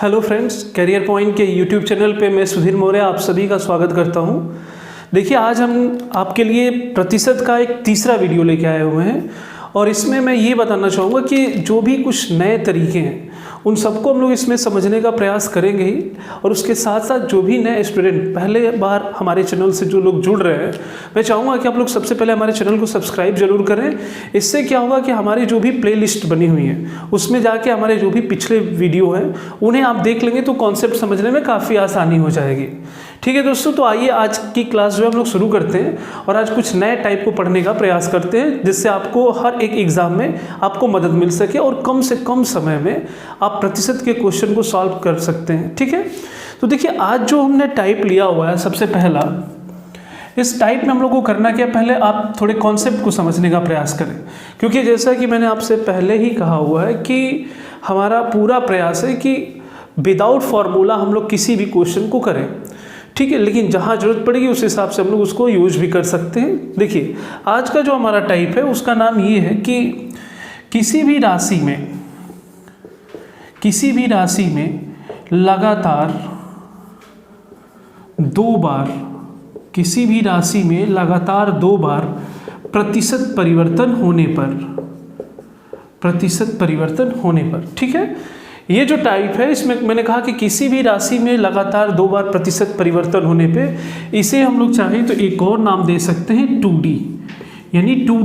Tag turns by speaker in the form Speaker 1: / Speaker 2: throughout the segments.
Speaker 1: Hello friends, career point के YouTube channel पे मैं सुधीर मौर्य आप सभी का स्वागत करता हूं। देखिए, आज हम आपके लिए प्रतिशत का एक तीसरा वीडियो लेके आए हुए हैं और इसमें मैं ये बताना चाहूँगा कि जो भी कुछ नए तरीके हैं उन सबको हम लोग इसमें समझने का प्रयास करेंगे ही, और उसके साथ साथ जो भी नए स्टूडेंट पहले बार हमारे चैनल से जो लोग जुड़ रहे हैं, मैं चाहूँगा कि आप लोग सबसे पहले हमारे चैनल को सब्सक्राइब जरूर करें। इससे क्या होगा कि हमारी जो भी प्लेलिस्ट बनी हुई है उसमें जाके हमारे जो भी पिछले वीडियो हैं उन्हें आप देख लेंगे तो कॉन्सेप्ट समझने में काफ़ी आसानी हो जाएगी। ठीक है दोस्तों, तो आइए आज की क्लास जो है हम लोग शुरू करते हैं और आज कुछ नए टाइप को पढ़ने का प्रयास करते हैं जिससे आपको हर एक एग्जाम में आपको मदद मिल सके और कम से कम समय में आप प्रतिशत के क्वेश्चन को सॉल्व कर सकते हैं। ठीक है, तो देखिए आज जो हमने टाइप लिया हुआ है, सबसे पहला इस टाइप में हम लोग को करना क्या, पहले आप थोड़े कॉन्सेप्ट को समझने का प्रयास करें, क्योंकि जैसा कि मैंने आपसे पहले ही कहा हुआ है कि हमारा पूरा प्रयास है कि विदाउट फॉर्मूला हम लोग किसी भी क्वेश्चन को करें। ठीक है, लेकिन जहाँ जरूरत पड़ेगी उस हिसाब से हम लोग उसको यूज भी कर सकते हैं। देखिए आज का जो हमारा टाइप है उसका नाम ये है कि किसी भी राशि में लगातार दो बार प्रतिशत परिवर्तन होने पर, ठीक है, ये जो टाइप है इसमें मैंने कहा कि किसी भी राशि में लगातार दो बार प्रतिशत परिवर्तन होने पे इसे हम लोग चाहें तो एक और नाम दे सकते हैं 2D, यानी टू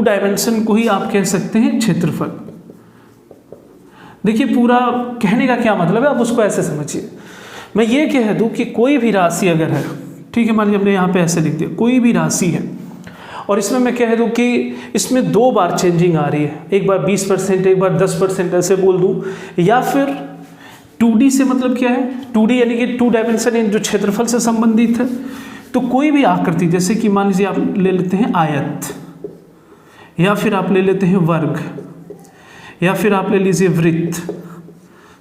Speaker 1: डायमेंशन को ही आप कह सकते हैं क्षेत्रफल। देखिए पूरा कहने का क्या मतलब है, आप उसको ऐसे समझिए। मैं ये कह दूं कि कोई भी राशि अगर है, ठीक है, मान लीजिए हमने यहाँ पे ऐसे लिख दिया, कोई भी राशि है और इसमें मैं कह दूं कि इसमें दो बार चेंजिंग आ रही है, एक बार 20%, एक बार 10%, ऐसे बोल दूं, या फिर 2D से मतलब क्या है, 2D यानी कि टू डायमेंशन जो क्षेत्रफल से संबंधित है। तो कोई भी आकृति, जैसे कि मान लीजिए आप ले लेते हैं आयत, या फिर आप ले लेते हैं वर्ग, या फिर आप ले लीजिए वृत्त,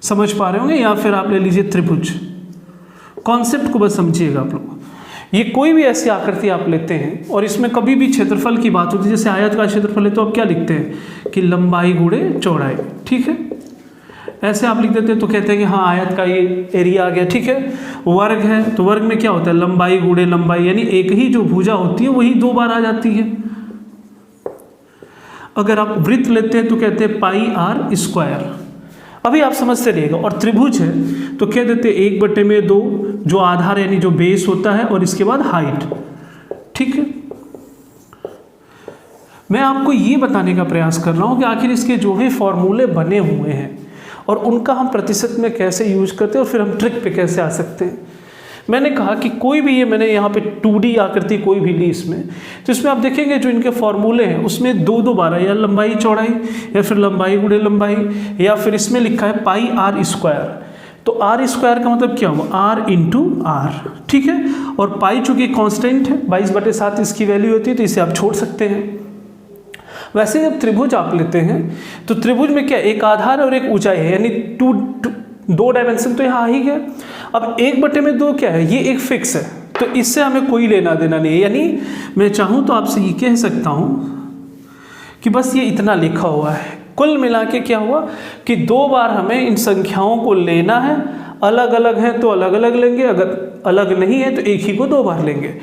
Speaker 1: समझ पा रहे होंगे, या फिर आप ले लीजिए त्रिभुज। कॉन्सेप्ट को बस समझिएगा आप लोग। ये कोई भी ऐसी आकृति आप लेते हैं और इसमें कभी भी क्षेत्रफल की बात होती है, जैसे आयत का क्षेत्रफल है तो आप क्या लिखते हैं कि लंबाई गुणे चौड़ाई। ठीक है, ऐसे आप लिख देते हैं तो कहते हैं कि हाँ आयत का ये एरिया आ गया। ठीक है, वर्ग है तो वर्ग में क्या होता है, लंबाई गुणे लंबाई, यानी एक ही जो भुजा होती है वही दो बार आ जाती है। अगर आप वृत्त लेते हैं तो कहते हैं पाई आर स्क्वायर, अभी आप समझते रहिएगा। और त्रिभुज है तो कह देते 1/2, जो आधार यानी जो बेस होता है और इसके बाद हाइट। ठीक है, मैं आपको ये बताने का प्रयास कर रहा हूं कि आखिर इसके जो भी फॉर्मूले बने हुए हैं और उनका हम प्रतिशत में कैसे यूज करते हैं और फिर हम ट्रिक पे कैसे आ सकते हैं। मैंने कहा कि कोई भी, ये मैंने यहाँ पे 2D आकृति कोई भी ली इसमें, तो इसमें आप देखेंगे जो इनके फॉर्मूले हैं उसमें दो बार है, या लंबाई चौड़ाई, या फिर लंबाई गुणे लंबाई, या फिर इसमें लिखा है पाई आर स्क्वायर। तो आर स्क्वायर का मतलब क्या हुआ, R × R। ठीक है, और पाई चूंकि कांस्टेंट है, 22/7 इसकी वैल्यू होती है, तो इसे आप छोड़ सकते हैं। वैसे जब त्रिभुज आप लेते हैं तो त्रिभुज में क्या, एक आधार और एक ऊंचाई है, यानी दो डायमेंशन तो यहाँ आ ही गया। अब 1/2 क्या है, ये एक फिक्स है, तो इससे हमें कोई लेना देना नहीं है। यानी मैं चाहूँ तो आपसे ये कह सकता हूँ कि बस ये इतना लिखा हुआ है। कुल मिला के क्या हुआ कि दो बार हमें इन संख्याओं को लेना है, अलग अलग हैं तो अलग अलग लेंगे, अगर अलग नहीं है तो एक ही को दो बार लेंगे।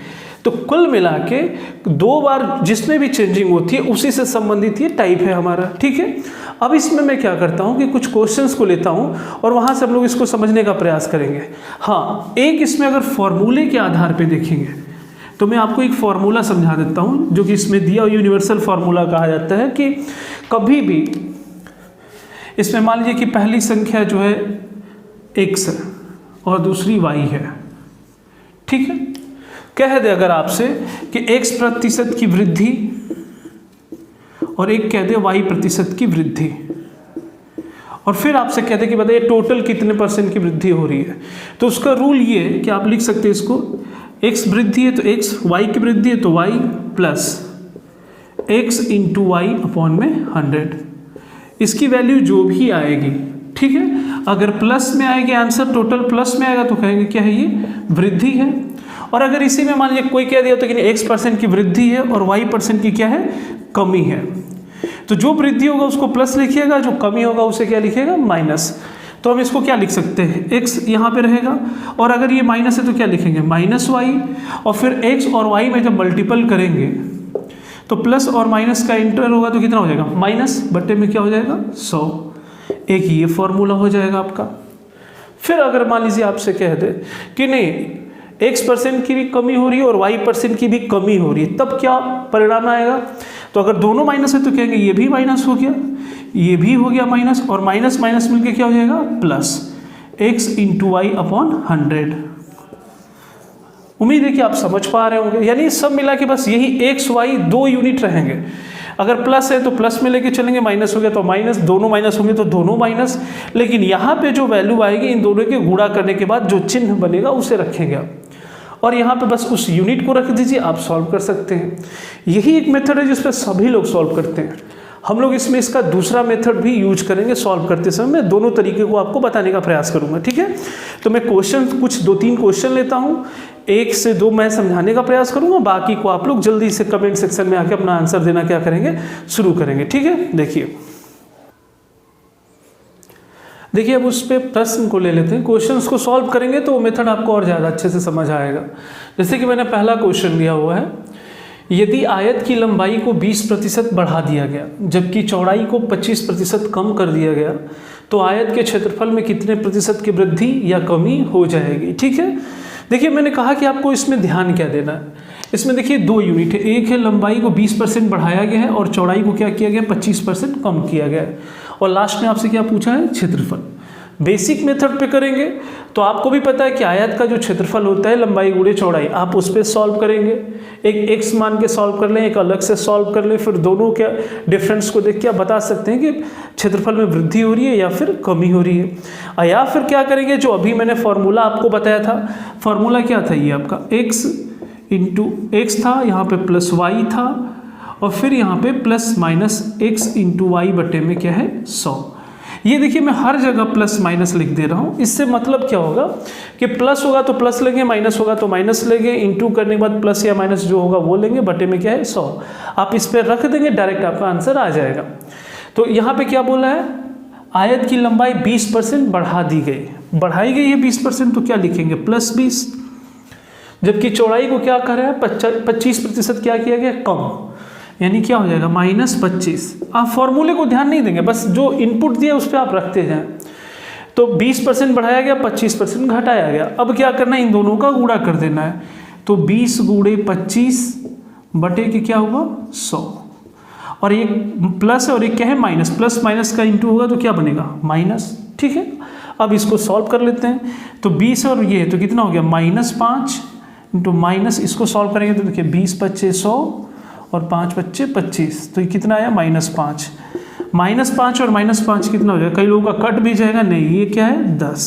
Speaker 1: तो कुल मिला के दो बार जिसमें भी चेंजिंग होती है उसी से संबंधित ये टाइप है हमारा। ठीक है, अब इसमें मैं क्या करता हूँ कि कुछ क्वेश्चंस को लेता हूँ और वहाँ से हम लोग इसको समझने का प्रयास करेंगे। हाँ, एक इसमें अगर फॉर्मूले के आधार पे देखेंगे तो मैं आपको एक फॉर्मूला समझा देता हूँ जो कि इसमें दिया, यूनिवर्सल फॉर्मूला कहा जाता है कि कभी भी इसमें मान लीजिए कि पहली संख्या जो है x है और दूसरी y है। ठीक है, कह दे अगर आपसे कि x% की वृद्धि और एक कह दे y% की वृद्धि, और फिर आपसे कह दे कि बताइए टोटल कितने % की वृद्धि हो रही है, तो उसका रूल ये है कि आप लिख सकते हैं इसको, x वृद्धि है तो x, y की वृद्धि है तो y प्लस x × y/100। इसकी वैल्यू जो भी आएगी, ठीक है, अगर प्लस में आएगी आंसर, टोटल प्लस में आएगा तो कहेंगे क्या है, ये वृद्धि है। और अगर इसी में मान लीजिए कोई कह दिया तो कि x% की वृद्धि है और y% की क्या है, कमी है, तो जो वृद्धि होगा उसको प्लस लिखिएगा, जो कमी होगा उसे क्या लिखिएगा, माइनस। तो हम इसको क्या लिख सकते हैं, x यहाँ पे रहेगा, और अगर ये माइनस है तो क्या लिखेंगे माइनस वाई, और फिर x और y में जब मल्टीपल करेंगे तो प्लस और माइनस का इंटर होगा तो कितना हो जाएगा माइनस बटे में क्या हो जाएगा 100। एक ये फॉर्मूला हो जाएगा आपका। फिर अगर मान लीजिए आपसे कह दे कि नहीं x% की भी कमी हो रही है और y% की भी कमी हो रही है, तब क्या परिणाम आएगा, तो अगर दोनों माइनस है तो कहेंगे ये भी माइनस हो गया, ये भी हो गया माइनस, और माइनस माइनस मिलके क्या हो जाएगा plus x into y upon 100। उम्मीद है कि आप समझ पा रहे होंगे। यानी सब मिला के बस यही x y 2 यूनिट रहेंगे। अगर प्लस है तो प्लस में लेके चलेंगे, माइनस हो गया तो माइनस, दोनों माइनस होंगे तो दोनों माइनस, लेकिन यहाँ पे जो वैल्यू आएगी इन दोनों के गुणा करने के बाद जो चिन्ह बनेगा उसे रखेंगे आप, और यहाँ पे बस उस यूनिट को रख दीजिए, आप सॉल्व कर सकते हैं। यही एक मेथड है जिस पर सभी लोग सॉल्व करते हैं। हम लोग इसमें इसका दूसरा मेथड भी यूज करेंगे सॉल्व करते समय। मैं दोनों तरीके को आपको बताने का प्रयास करूंगा, ठीक है। तो मैं क्वेश्चन कुछ 2-3 क्वेश्चन लेता हूँ, 1 से 2 मैं समझाने का प्रयास करूंगा, बाकी को आप लोग जल्दी से कमेंट सेक्शन में आके अपना आंसर देना क्या करेंगे शुरू करेंगे, ठीक है। देखिए अब उस पर प्रश्न को ले लेते हैं। क्वेश्चंस को सॉल्व करेंगे तो वो मेथड आपको और ज़्यादा अच्छे से समझ आएगा। जैसे कि मैंने पहला क्वेश्चन लिया हुआ है, यदि आयत की लंबाई को 20% बढ़ा दिया गया जबकि चौड़ाई को 25% कम कर दिया गया तो आयत के क्षेत्रफल में कितने प्रतिशत की वृद्धि या कमी हो जाएगी, ठीक है। देखिए मैंने कहा कि आपको इसमें ध्यान क्या देना है। इसमें देखिए 2 यूनिट है, एक है लंबाई को 20% बढ़ाया गया है और चौड़ाई को क्या किया गया 25% कम किया गया है, और लास्ट में आपसे क्या पूछा है क्षेत्रफल। बेसिक मेथड पे करेंगे तो आपको भी पता है कि आयत का जो क्षेत्रफल होता है लंबाई गुणे चौड़ाई, आप उस पर सॉल्व करेंगे। एक x मान के सॉल्व कर लें, एक अलग से सॉल्व कर लें, फिर दोनों के डिफरेंस को देख के आप बता सकते हैं कि क्षेत्रफल में वृद्धि हो रही है या फिर कमी हो रही है। या फिर क्या करेंगे, जो अभी मैंने फॉर्मूला आपको बताया था, फॉर्मूला क्या था, ये आपका x इंटू एक्स था, यहाँ पे प्लस y था, और फिर यहाँ पे plus minus x into y बटे में क्या है 100। ये देखिए मैं हर जगह प्लस माइनस लिख दे रहा हूँ। इससे मतलब क्या होगा कि प्लस होगा तो प्लस लेंगे, माइनस होगा तो माइनस लेंगे, इंटू करने के बाद प्लस या माइनस जो होगा वो लेंगे, बटे में क्या है 100। आप इस पर रख देंगे, डायरेक्ट आपका आंसर आ जाएगा। तो यहाँ पे क्या बोला है, आयत की लंबाई 20% बढ़ा दी गई, बढ़ाई गई है 20%, तो क्या लिखेंगे प्लस 20, जबकि चौड़ाई को क्या कर रहा है 25% क्या किया गया कम, यानी क्या हो जाएगा माइनस 25। आप फॉर्मूले को ध्यान नहीं देंगे, बस जो इनपुट दिया उस पर आप रखते जाएं। तो 20% बढ़ाया गया, 25% घटाया गया। अब क्या करना है, इन दोनों का गुणा कर देना है। तो 20 गुणे 25 बटे के क्या होगा 100, और एक प्लस है और एक क्या है माइनस, प्लस माइनस का इंटू होगा तो क्या बनेगा माइनस, ठीक है। अब इसको सॉल्व कर लेते हैं। तो 20 और ये तो कितना हो गया -5 इंटू माइनस, इसको सॉल्व करेंगे तो देखिए 20 × 100 और 5 × 25, तो ये कितना आया -5। -5 और -5 कितना हो जाएगा, कई लोगों का कट भी जाएगा, नहीं ये क्या है 10।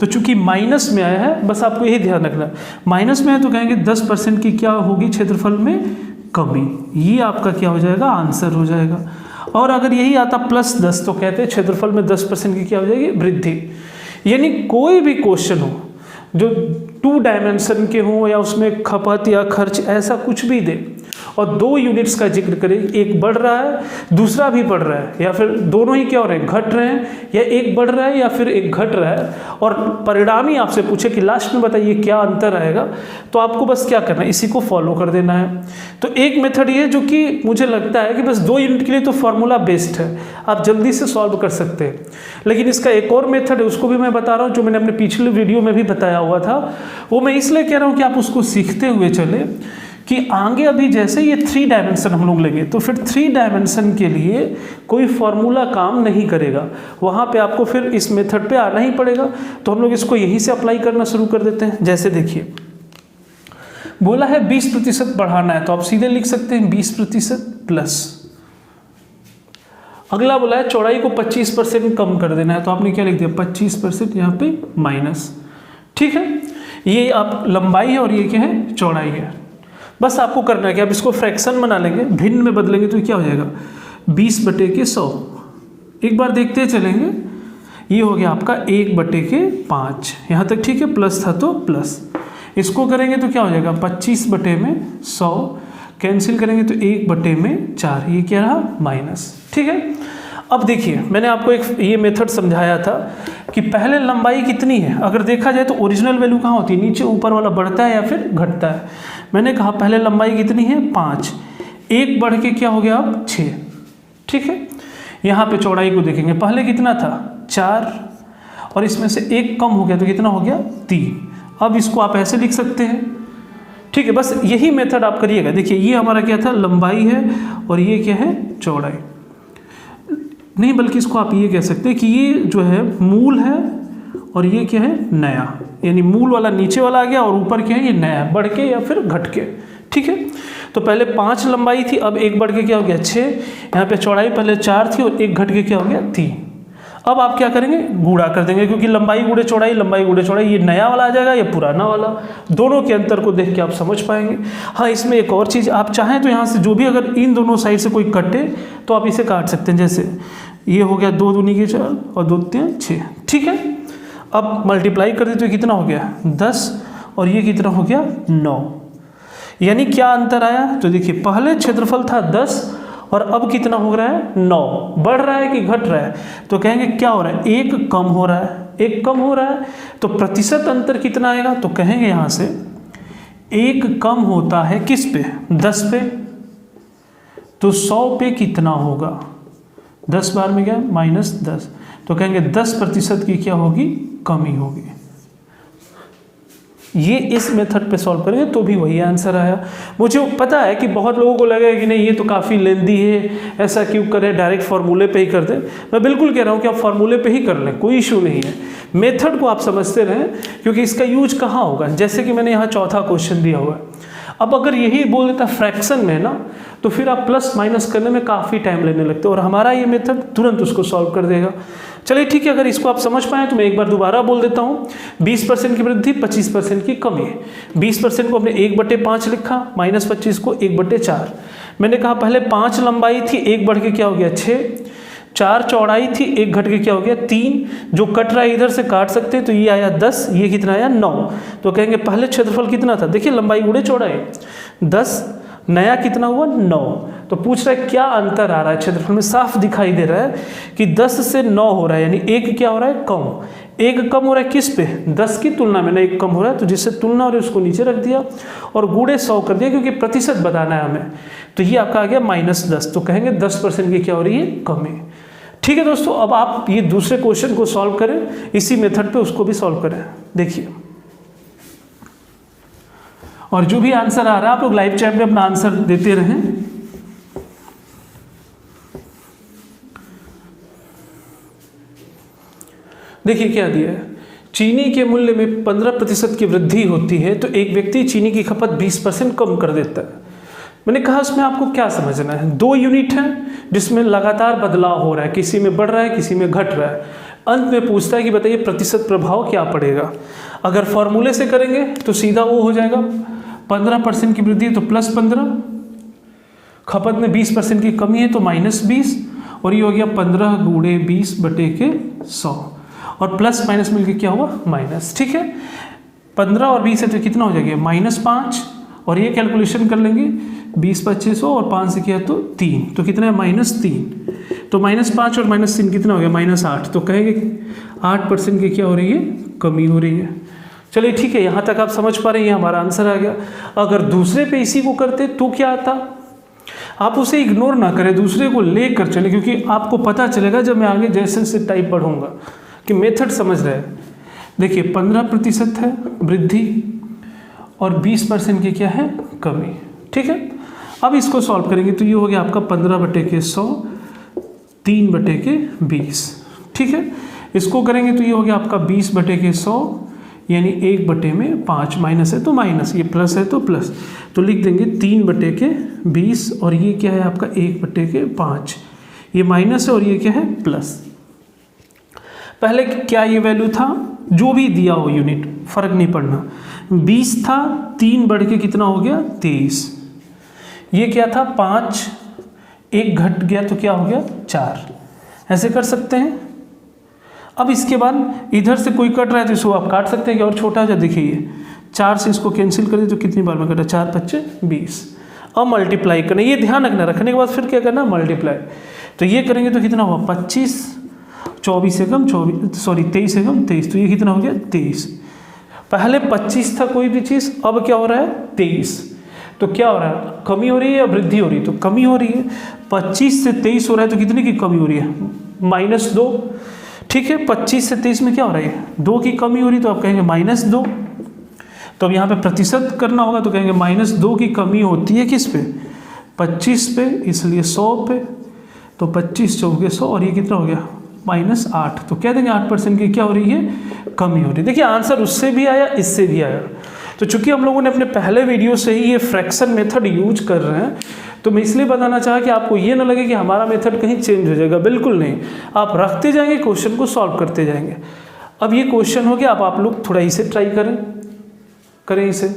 Speaker 1: तो चूंकि माइनस में आया है, बस आपको यही ध्यान रखना, माइनस में है तो कहेंगे 10% की क्या होगी क्षेत्रफल में कमी, ये आपका क्या हो जाएगा आंसर हो जाएगा। और अगर यही आता +10 तो कहते हैं क्षेत्रफल में 10% की क्या हो जाएगी वृद्धि। यानी कोई भी क्वेश्चन हो जो 2 डायमेंशन के हों या उसमें खपत या खर्च ऐसा कुछ भी दे और 2 यूनिट्स का जिक्र करें, एक बढ़ रहा है दूसरा भी बढ़ रहा है, या फिर दोनों ही क्या हो रहे हैं घट रहे हैं, या एक बढ़ रहा है या फिर एक घट रहा है, और परिणाम ही आपसे पूछे कि लास्ट में बताइए क्या अंतर आएगा, तो आपको बस क्या करना है इसी को फॉलो कर देना है। तो एक मेथड ये जो कि मुझे लगता है कि बस 2 यूनिट के लिए तो फॉर्मूला बेस्ट है, आप जल्दी से सॉल्व कर सकते हैं। लेकिन इसका एक और मेथड है, उसको भी मैं बता रहा हूँ, जो मैंने अपने पिछले वीडियो में भी बताया हुआ था। वो मैं इसलिए कह रहा हूँ कि आप उसको सीखते हुए चले कि आगे अभी जैसे ये 3 डायमेंशन हम लोग लेंगे तो फिर 3 डायमेंशन के लिए कोई फॉर्मूला काम नहीं करेगा, वहाँ पे आपको फिर इस मेथड पे आना ही पड़ेगा। तो हम लोग इसको यहीं से अप्लाई करना शुरू कर देते हैं। जैसे देखिए बोला है 20% बढ़ाना है, तो आप सीधे लिख सकते हैं 20% प्लस। अगला बोला है चौड़ाई को 25% कम कर देना है, तो आपने क्या लिख दिया 25% यहाँ पे माइनस, ठीक है। ये आप लंबाई है और ये क्या है चौड़ाई है। बस आपको करना है कि आप इसको फ्रैक्शन बना लेंगे, भिन्न में बदलेंगे तो क्या हो जाएगा 20/100। एक बार देखते चलेंगे, ये हो गया आपका 1/5, यहाँ तक ठीक है, प्लस था तो प्लस। इसको करेंगे तो क्या हो जाएगा 25/100, कैंसिल करेंगे तो 1/4, ये क्या रहा माइनस, ठीक है। अब देखिए मैंने आपको एक ये मेथड समझाया था कि पहले लंबाई कितनी है, अगर देखा जाए तो ओरिजिनल वैल्यू कहाँ होती है, नीचे ऊपर वाला बढ़ता है या फिर घटता है। मैंने कहा पहले लंबाई कितनी है 5, एक बढ़ के क्या हो गया अब 6, ठीक है। यहाँ पे चौड़ाई को देखेंगे, पहले कितना था 4 और इसमें से एक कम हो गया तो कितना हो गया 3। अब इसको आप ऐसे लिख सकते हैं, ठीक है। बस यही मेथड आप करिएगा। देखिए ये हमारा क्या था, लंबाई है और ये क्या है, चौड़ाई। नहीं बल्कि इसको आप ये कह सकते हैं कि ये जो है मूल है और ये क्या है, नया, यानी मूल वाला नीचे वाला आ गया और ऊपर क्या है, ये नया, बढ़ के या फिर घट के, ठीक है। तो पहले 5 लंबाई थी, अब एक बढ़ के क्या हो गया 6। यहाँ पे चौड़ाई पहले 4 थी और एक घट के क्या हो गया 3। अब आप क्या करेंगे, गुणा कर देंगे, क्योंकि लंबाई गुणे चौड़ाई, लंबाई गुणे चौड़ाई, ये नया वाला आ जाएगा, ये पुराना वाला। दोनों के अंतर को देख के आप समझ पाएंगे। हाँ, इसमें एक और चीज़, आप चाहें तो यहाँ से जो भी अगर इन दोनों साइड से कोई कटे तो आप इसे काट सकते हैं। जैसे ये हो गया 2 दूनी के 4 और 2 3 6, ठीक है। अब मल्टीप्लाई कर देते तो कितना हो गया 10 और ये कितना हो गया 9। यानी क्या अंतर आया, तो देखिए पहले क्षेत्रफल था 10 और अब कितना हो रहा है 9। बढ़ रहा है कि घट रहा है, तो कहेंगे क्या हो रहा है, एक कम हो रहा है, एक कम हो रहा है। तो प्रतिशत अंतर कितना आएगा, तो कहेंगे यहाँ से एक कम होता है किस पे, 10 पे, तो 100 पे कितना होगा, 10 बार में क्या -10, तो कहेंगे 10% की क्या होगी, कमी होगी। ये इस मेथड पे सॉल्व करेंगे तो भी वही आंसर आया। मुझे पता है कि बहुत लोगों को लगेगा कि नहीं ये तो काफ़ी लेंदी है, ऐसा क्यों करें, डायरेक्ट फार्मूले पे ही कर दें। मैं बिल्कुल कह रहा हूँ कि आप फार्मूले पे ही कर लें, कोई इशू नहीं है। मेथड को आप समझते रहें, क्योंकि इसका यूज कहाँ होगा। जैसे कि मैंने यहाँ चौथा क्वेश्चन दिया हुआ है, अब अगर यही बोल देता फ्रैक्शन में ना, तो फिर आप प्लस माइनस करने में काफ़ी टाइम लेने लगते और हमारा ये मेथड तुरंत उसको सॉल्व कर देगा। चलिए ठीक है, अगर इसको आप समझ पाएँ तो मैं एक बार दोबारा बोल देता हूँ। 20% की वृद्धि, 25% की कमी। 20% को हमने 1/5 लिखा, -25 को 1/4। मैंने कहा पहले 5 लंबाई थी, एक बढ़ के क्या हो गया 6, 4 चौड़ाई थी, एक घट के क्या हो गया 3। जो कट रहा है इधर से काट सकते हैं, तो ये आया 10, ये कितना आया 9। तो कहेंगे पहले क्षेत्रफल कितना था, देखिए लंबाई गुणे चौड़ाई 10, नया कितना हुआ 9। तो पूछ रहा है क्या अंतर आ रहा है क्षेत्रफल में, साफ दिखाई दे रहा है कि 10 से 9 हो रहा है, यानी एक क्या हो रहा है कम। एक कम हो रहा है किस पे, 10 की तुलना में ना एक कम हो रहा है, तो जिससे तुलना हो रही है उसको नीचे रख दिया और गुणे 100 कर दिया, क्योंकि प्रतिशत बताना है हमें। तो ये आपका आ गया -10, तो कहेंगे 10% की क्या हो रही है, कमी। ठीक है दोस्तों, अब आप ये दूसरे क्वेश्चन को सॉल्व करें, इसी मेथड पे उसको भी सॉल्व करें। देखिए, और जो भी आंसर आ रहा है आप लोग लाइव चैट में अपना आंसर देते रहें। देखिए क्या दिया है, चीनी के मूल्य में 15% की वृद्धि होती है तो एक व्यक्ति चीनी की खपत 20% कम कर देता है। मैंने कहा उसमें आपको क्या समझना है, 2 यूनिट हैं जिसमें लगातार बदलाव हो रहा है, किसी में बढ़ रहा है किसी में घट रहा है। अंत में पूछता है कि बताइए प्रतिशत प्रभाव क्या पड़ेगा। अगर फॉर्मूले से करेंगे तो सीधा वो हो जाएगा, 15% की वृद्धि है तो +15, खपत में 20% की कमी है तो -20, और ये हो गया 15 गुणे 20/100, और प्लस माइनस मिलके क्या हुआ माइनस। ठीक है, 15 और 20 है तो कितना हो जाएगा -5, और ये कैलकुलेशन कर लेंगे 20 2500 और 5 से किया तो 3, तो कितना है -3। तो -5 और -3 कितना हो गया -8, तो कहेंगे 8% की क्या हो रही है, कमी हो रही है। चलिए ठीक है, यहाँ तक आप समझ पा रहे हैं, ये हमारा आंसर आ गया। अगर दूसरे पे इसी को करते तो क्या आता, आप उसे इग्नोर ना करें, दूसरे को ले कर चले, क्योंकि आपको पता चलेगा जब मैं आगे जैसे जैसे टाइप पढ़ूंगा कि मेथड समझ रहे हैं। देखिए 15% है वृद्धि और 20% की क्या है कमी। ठीक है, अब इसको सॉल्व करेंगे तो ये हो गया आपका 15/100, 3/20। ठीक है, इसको करेंगे तो ये हो गया आपका 20/100, यानी 1/5, माइनस है तो माइनस, ये प्लस है तो प्लस, तो लिख देंगे 3/20, और ये क्या है आपका 1/5, ये माइनस है और ये क्या है प्लस। पहले क्या ये वैल्यू था, जो भी दिया हो यूनिट फर्क नहीं पड़ना, 20 था, 3 बढ़ के कितना हो गया 23, ये क्या था 5, 1 घट गया तो क्या हो गया 4, ऐसे कर सकते हैं। अब इसके बाद इधर से कोई कट रहा है तो इसको आप काट सकते हैं कि और छोटा जा, देखिए 4 से इसको कैंसिल कर दे तो कितनी बार में कटा, 4 × 5 = 20। अब मल्टीप्लाई करना, ये ध्यान रखना, रखने के बाद फिर क्या करना मल्टीप्लाई। तो ये करेंगे तो कितना हुआ 25, 24 से कम 23 से कम 23, तो ये कितना हो गया 23। पहले 25 था कोई भी चीज़, अब क्या हो रहा है 23। तो क्या हो रहा है, कमी हो रही है या वृद्धि हो रही है? तो कमी हो रही है। 25 से 23 हो रहा है तो कितने की कमी हो रही है, -2। ठीक है, 25 से 23 में क्या हो रहा है, 2 की कमी हो रही है, तो आप कहेंगे -2। तो अब यहाँ पे प्रतिशत करना होगा तो कहेंगे -2 की कमी होती है किस पे, 25 पे, इसलिए 100 पे। तो 25 चौके 100 और ये कितना हो गया -8। तो कह देंगे 8% की क्या हो रही है, कमी हो रही है। देखिए आंसर उससे भी आया, इससे भी आया। तो चूंकि हम लोगों ने अपने पहले वीडियो से ही ये फ्रैक्शन मेथड यूज कर रहे हैं, तो मैं इसलिए बताना चाहा कि आपको ये ना लगे कि हमारा मेथड कहीं चेंज हो जाएगा, बिल्कुल नहीं। आप रखते जाएंगे, क्वेश्चन को सॉल्व करते जाएंगे। अब ये क्वेश्चन हो गया, अब आप लोग थोड़ा इसे ट्राई करें इसे।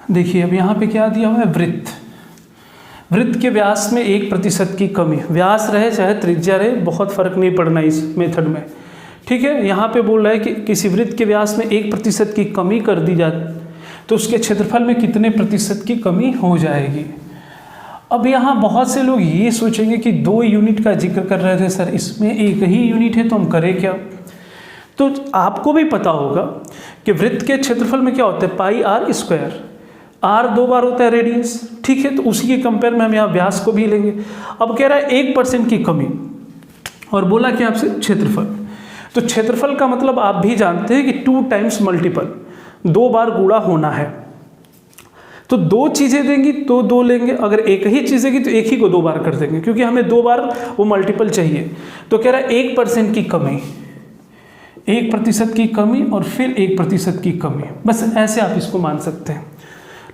Speaker 1: देखिए अब यहाँ पे क्या दिया हुआ है, वृत्त के व्यास में 1% की कमी। व्यास रहे चाहे त्रिज्या रहे, बहुत फर्क नहीं पड़ना इस मेथड में। ठीक है, यहाँ पे बोल रहा है कि किसी वृत्त के व्यास में 1% की कमी कर दी जाए तो उसके क्षेत्रफल में कितने प्रतिशत की कमी हो जाएगी। अब यहाँ बहुत से लोग ये सोचेंगे कि 2 यूनिट का जिक्र कर रहे थे सर, इसमें एक ही यूनिट है तो हम करें क्या। तो आपको भी पता होगा कि वृत्त के क्षेत्रफल में क्या होता है, πr²। r 2 बार होता है रेडियस। ठीक है, तो उसी के कंपेयर में हम यहाँ व्यास को भी लेंगे। अब कह रहा है 1% की कमी और बोला कि आपसे क्षेत्रफल। तो क्षेत्रफल का मतलब आप भी जानते हैं कि 2 टाइम्स मल्टीपल, 2 बार गुणा होना है। तो 2 चीज़ें देंगी तो 2 लेंगे, अगर एक ही चीज़ देगी तो एक ही को 2 बार कर देंगे, क्योंकि हमें 2 बार वो मल्टीपल चाहिए। तो कह रहा है 1% की कमी, 1% की कमी और फिर 1% की कमी। बस ऐसे आप इसको मान सकते हैं।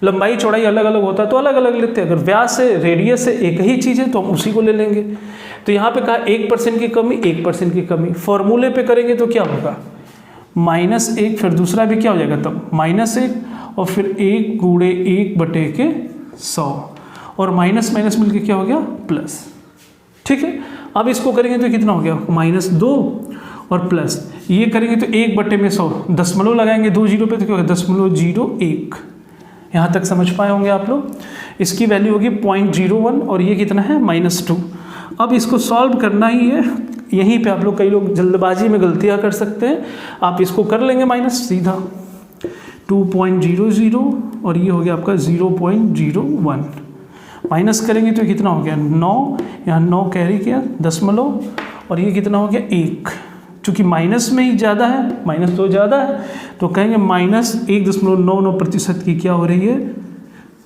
Speaker 1: लंबाई चौड़ाई अलग अलग होता है तो अलग अलग लेते हैं। अगर व्यास है, रेडियस है, एक ही चीज़ है तो हम उसी को ले लेंगे। तो यहाँ पे कहा 1% की कमी, 1% की कमी। फॉर्मूले पे करेंगे तो क्या होगा, -1, फिर दूसरा भी क्या हो जाएगा तब -1 और फिर 1 गुणे 1/100 और माइनस माइनस मिलके क्या हो गया प्लस। ठीक है, अब इसको करेंगे तो कितना हो गया -2 और प्लस ये करेंगे तो 1/100, दशमलव लगाएंगे 2 जीरो पे तो क्या होगा 0.01। यहाँ तक समझ पाए होंगे आप लोग। इसकी वैल्यू होगी 0.01 और ये कितना है -2। अब इसको सॉल्व करना ही है। यहीं पे आप लोग, कई लोग जल्दबाजी में गलतियाँ कर सकते हैं। आप इसको कर लेंगे माइनस सीधा 2.00 और ये हो गया आपका 0.01। माइनस करेंगे तो कितना हो गया 9, यहाँ 9 कैरी किया दशमलव और ये कितना हो गया 1। चूँकि माइनस में ही ज़्यादा है, -2 ज़्यादा है तो कहेंगे -1.99% की क्या हो रही है,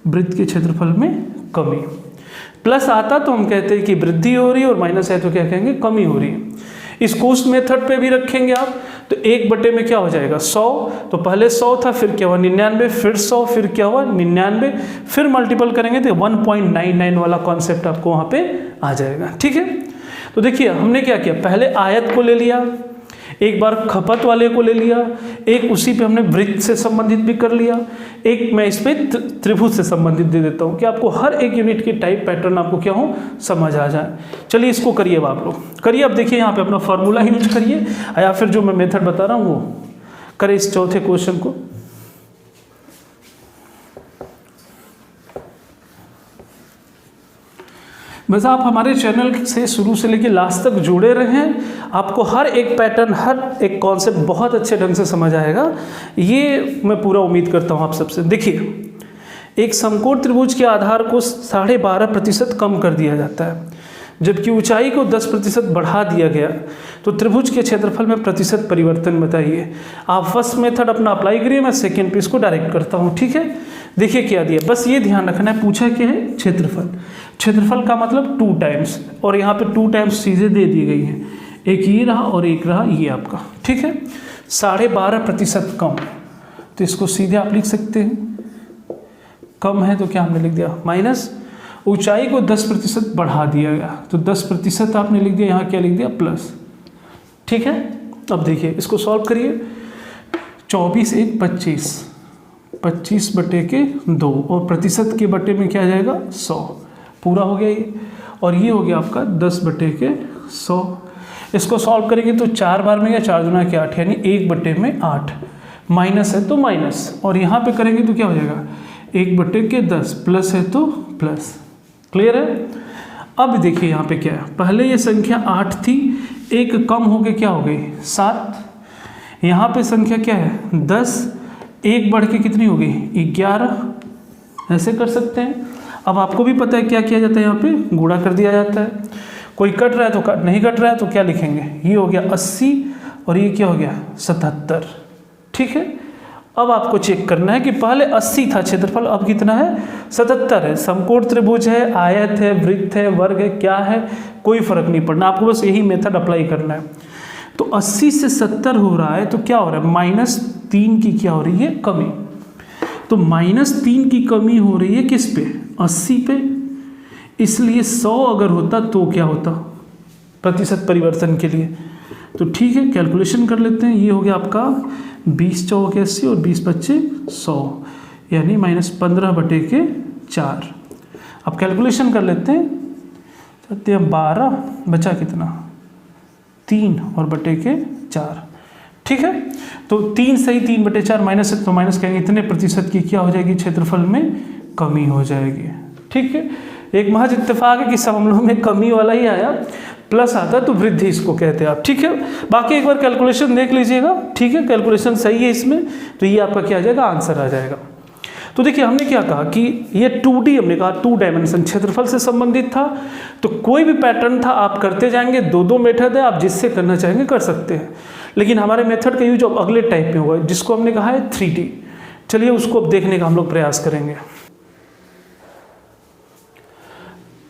Speaker 1: वृत्त के क्षेत्रफल में कमी। प्लस आता तो हम कहते हैं कि वृद्धि हो रही है और माइनस है तो क्या कहेंगे कमी हो रही है। इसको उस मेथड पे भी रखेंगे आप तो 1/, में क्या हो जाएगा 100। तो पहले 100 था, फिर क्या हुआ 99, फिर 100, फिर क्या हुआ 99, फिर मल्टीपल करेंगे तो 1.99 वाला कॉन्सेप्ट आपको वहाँ पे आ जाएगा। ठीक है, तो देखिए हमने क्या किया, पहले आयत को ले लिया, एक बार खपत वाले को ले लिया, एक उसी पे हमने वृत्त से संबंधित भी कर लिया, एक मैं इस पे त्रिभुज से संबंधित दे देता हूँ कि आपको हर एक यूनिट की टाइप पैटर्न आपको क्या हो समझ आ जाए। चलिए इसको करिए, अब आप लोग करिए। अब देखिए यहाँ पे अपना फॉर्मूला यूज करिए या फिर जो मैं मेथड बता रहा हूँ वो करें इस चौथे क्वेश्चन को। बस आप हमारे चैनल से शुरू से लेकर लास्ट तक जुड़े रहें, आपको हर एक पैटर्न, हर एक कॉन्सेप्ट बहुत अच्छे ढंग से समझ आएगा, ये मैं पूरा उम्मीद करता हूँ आप सबसे। देखिए, एक समकोण त्रिभुज के आधार को 12.5% कम कर दिया जाता है, जबकि ऊंचाई को 10% बढ़ा दिया गया, तो त्रिभुज के क्षेत्रफल में प्रतिशत परिवर्तन बताइए। आप फर्स्ट मेथड अपना अप्लाई करिए, मैं सेकेंड पे इसको डायरेक्ट करता हूँ। ठीक है, देखिए क्या दिया, बस ये ध्यान रखना है, पूछा क्या है क्षेत्रफल। क्षेत्रफल का मतलब 2 टाइम्स और यहाँ पे 2 टाइम्स चीज़ें दे दी गई हैं, एक ये रहा और एक रहा ये आपका। ठीक है, 12.5% कम, तो इसको सीधे आप लिख सकते हैं, कम है तो क्या हमने लिख दिया माइनस, ऊंचाई को 10% बढ़ा दिया गया तो 10% आपने लिख दिया, यहाँ क्या लिख दिया प्लस। ठीक है, अब देखिए इसको सॉल्व करिए। 24 1 25, 25/2 और प्रतिशत के बटे में क्या आ जाएगा 100, पूरा हो गया ये, और ये हो गया आपका 10/100। इसको सॉल्व करेंगे तो 4 बार में या 4 दूना क्या 8, यानी 1/8। माइनस है तो माइनस, और यहाँ पे करेंगे तो क्या हो जाएगा 1/10, प्लस है तो प्लस। क्लियर है? अब देखिए यहाँ पे क्या है, पहले ये संख्या 8 थी, एक कम हो के क्या हो गई 7। यहाँ पे संख्या क्या है 10, एक बढ़ के कितनी हो गई 11। ऐसे कर सकते हैं। अब आपको भी पता है क्या किया जाता है, यहाँ पे गुणा कर दिया जाता है। कोई कट रहा है तो नहीं कट रहा है तो क्या लिखेंगे, ये हो गया 80 और ये क्या हो गया 77। ठीक है, अब आपको चेक करना है कि पहले 80 था क्षेत्रफल, अब कितना है 77 है। समकोण त्रिभुज है, आयत है, वृत्त है, वर्ग है, क्या है, कोई फर्क नहीं पड़ना, आपको बस यही मेथड अप्लाई करना है। तो 80 से 70 हो रहा है तो क्या हो रहा है -3 की क्या हो रही है कमी। तो -3 की कमी हो रही है किस पे 80 पे, इसलिए 100 अगर होता तो क्या होता प्रतिशत परिवर्तन के लिए। तो ठीक है, कैलकुलेशन कर लेते हैं। ये हो गया आपका 20 चौक 80 और 20 25 100, यानी -15/4। अब कैलकुलेशन कर लेते हैं, चलते हैं 12 बचा कितना 3 और बटे के 4। ठीक है, तो 3 सही 3/4 माइनस है तो माइनस कहेंगे इतने प्रतिशत की क्या हो जाएगी क्षेत्रफल में कमी हो जाएगी। ठीक है, एक महज इत्तेफाक है कि सब हम लोगों में कमी वाला ही आया, प्लस आता तो वृद्धि इसको कहते हैं आप। ठीक है, बाकी एक बार कैलकुलेशन देख लीजिएगा। ठीक है, कैलकुलेशन सही है इसमें, तो ये आपका क्या आ जाएगा आंसर आ जाएगा। तो देखिए हमने क्या कहा कि ये 2D हमने कहा 2 डायमेंशन क्षेत्रफल से संबंधित था। तो कोई भी पैटर्न था आप करते जाएंगे, 2 मेथड है, आप जिससे करना चाहेंगे कर सकते हैं। लेकिन हमारे मेथड का यूज अब अगले टाइप में होगा जिसको हमने कहा है 3D। चलिए उसको अब देखने का हम लोग प्रयास करेंगे।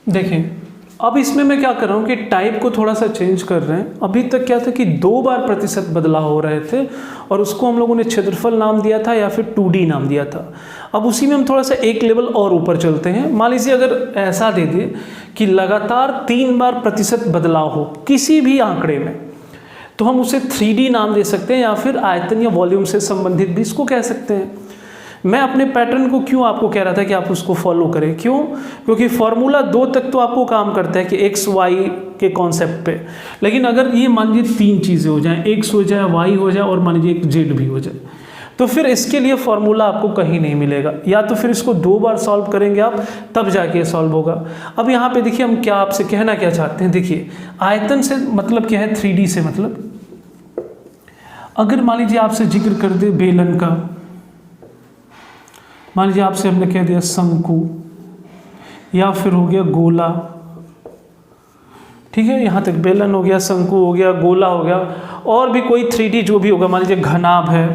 Speaker 1: देखिए अब इसमें मैं क्या कर रहा हूँ कि टाइप को थोड़ा सा चेंज कर रहे हैं। अभी तक क्या था कि 2 बार प्रतिशत बदलाव हो रहे थे और उसको हम लोगों ने क्षेत्रफल नाम दिया था या फिर 2D नाम दिया था। अब उसी में हम थोड़ा सा एक लेवल और ऊपर चलते हैं। मान लीजिए अगर ऐसा दे दिए कि लगातार 3 बार प्रतिशत बदलाव हो किसी भी आंकड़े में, तो हम उसे 3D नाम दे सकते हैं या फिर आयतन या वॉल्यूम से संबंधित भी इसको कह सकते हैं। मैं अपने पैटर्न को क्यों आपको कह रहा था कि आप उसको फॉलो करें, क्यों? क्योंकि फॉर्मूला 2 तक तो आपको काम करता है कि एक्स वाई के कॉन्सेप्ट पे, लेकिन अगर ये मान लीजिए 3 चीज़ें हो जाएं, एक्स हो जाए, वाई हो जाए और मान लीजिए एक जेड भी हो जाए, तो फिर इसके लिए फॉर्मूला आपको कहीं नहीं मिलेगा। या तो फिर इसको 2 बार सॉल्व करेंगे आप, तब जाके सॉल्व होगा। अब यहाँ पे देखिए हम क्या आपसे कहना क्या चाहते हैं। देखिए आयतन से मतलब क्या है, 3D से मतलब अगर मान लीजिए आपसे जिक्र कर दे बेलन का, मान लीजिए आपसे हमने कह दिया शंकु या फिर हो गया गोला। ठीक है, यहाँ तक बेलन हो गया, शंकु हो गया, गोला हो गया, और भी कोई 3D जो भी होगा, मान लीजिए घनाभ है,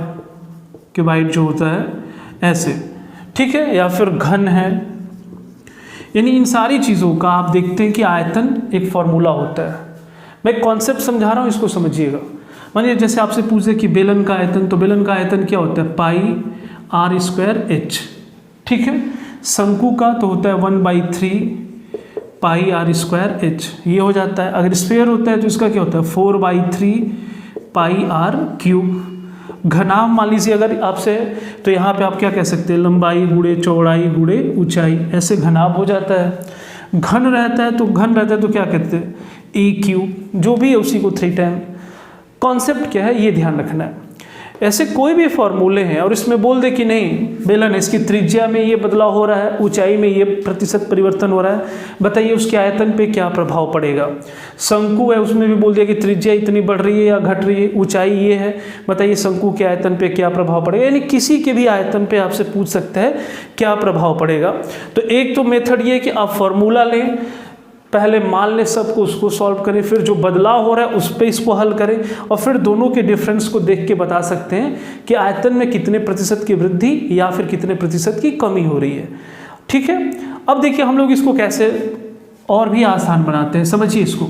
Speaker 1: क्यूबाइड जो होता है ऐसे। ठीक है, या फिर घन है, यानी इन सारी चीज़ों का आप देखते हैं कि आयतन एक फॉर्मूला होता है। मैं कॉन्सेप्ट समझा रहा हूँ, इसको समझिएगा। मानिए जैसे आपसे पूछे कि बेलन का आयतन, तो बेलन का आयतन क्या होता है πr²h। ठीक है, शंकु का तो होता है 1/3 πr²h, ये हो जाता है। अगर स्फीयर होता है तो इसका क्या होता है 4/3 πr³। घनाभ मान लीजिए अगर आपसे, तो यहाँ पे आप क्या कह सकते हैं, लंबाई गुणे चौड़ाई गुणे ऊंचाई, ऐसे घनाभ हो जाता है। घन रहता है तो क्या कहते हैं a³, जो भी है उसी को 3 टाइम। कॉन्सेप्ट क्या है ये ध्यान रखना है। ऐसे कोई भी फॉर्मूले हैं और इसमें बोल दे कि नहीं बेलन इसकी त्रिज्या में ये बदलाव हो रहा है, ऊंचाई में ये प्रतिशत परिवर्तन हो रहा है, बताइए उसके आयतन पे क्या प्रभाव पड़ेगा। शंकु है, उसमें भी बोल दिया कि त्रिज्या इतनी बढ़ रही है या घट रही है, ऊंचाई ये है, बताइए शंकु के आयतन पे क्या प्रभाव पड़ेगा। यानी किसी के भी आयतन पे आपसे पूछ सकता है क्या प्रभाव पड़ेगा। तो एक तो मेथड ये कि आप फॉर्मूला लें, पहले मान लें सबको, उसको सॉल्व करें, फिर जो बदलाव हो रहा है उस पर इसको हल करें, और फिर दोनों के डिफरेंस को देख के बता सकते हैं कि आयतन में कितने प्रतिशत की वृद्धि या फिर कितने प्रतिशत की कमी हो रही है। ठीक है, अब देखिए हम लोग इसको कैसे और भी आसान बनाते हैं, समझिए इसको।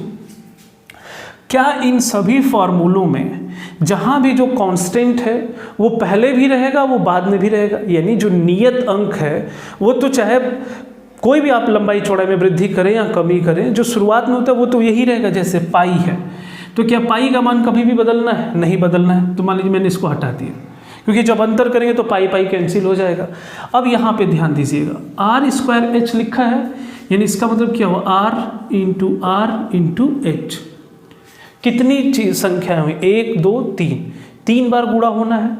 Speaker 1: क्या इन सभी फॉर्मूलों में जहाँ भी जो कांस्टेंट है वो पहले भी रहेगा, वो बाद में भी रहेगा, यानी जो नियत अंक है वो तो चाहे कोई भी आप लंबाई चौड़ाई में वृद्धि करें या कमी करें, जो शुरुआत में होता है वो तो यही रहेगा। जैसे पाई है, तो क्या पाई का मान कभी भी बदलना है? नहीं बदलना है। तो मान लीजिए मैंने इसको हटा दिया, क्योंकि जब अंतर करेंगे तो पाई पाई कैंसिल हो जाएगा। अब यहाँ पे ध्यान दीजिएगा, r² h लिखा है, यानी इसका मतलब क्या हुआ r×r×h। कितनी संख्या हुई 1 2 3, 3 बार गुणा होना है।